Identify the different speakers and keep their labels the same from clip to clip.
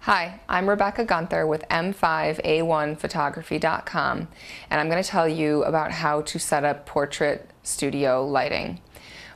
Speaker 1: Hi, I'm Rebecca Gunther with M5A1photography.com, and I'm going to tell you about how to set up portrait studio lighting.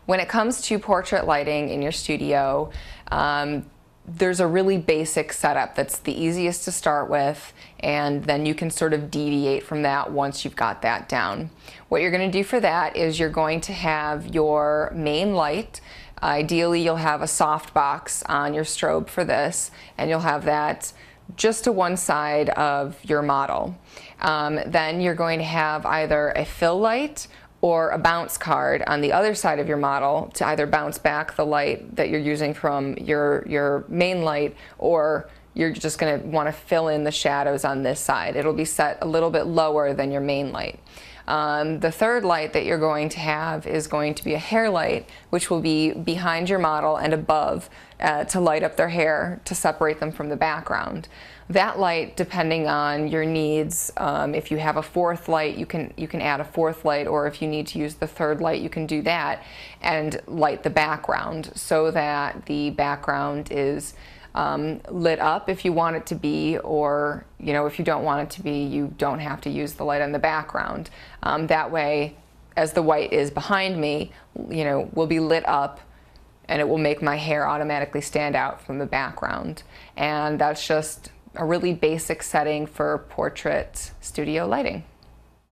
Speaker 1: When it comes to portrait lighting in your studio, there's a really basic setup that's the easiest to start with, and then you can sort of deviate from that once you've got that down. What you're going to do for that is you're going to have your main light. Ideally, you'll have a soft box on your strobe for this, and you'll have that just to one side of your model. Then you're going to have either a fill light or a bounce card on the other side of your model to either bounce back the light that you're using from your main light, or you're just going to want to fill in the shadows on this side. It'll be set a little bit lower than your main light. The third light that you're going to have is going to be a hair light, which will be behind your model and above to light up their hair to separate them from the background. That light, depending on your needs, if you have a fourth light, you can add a fourth light, or if you need to use the third light, you can do that and light the background so that the background is lit up if you want it to be, or if you don't want it to be, you don't have to use the light on the background. That way, as the white is behind me, will be lit up, and it will make my hair automatically stand out from the background. And that's just a really basic setting for portrait studio lighting.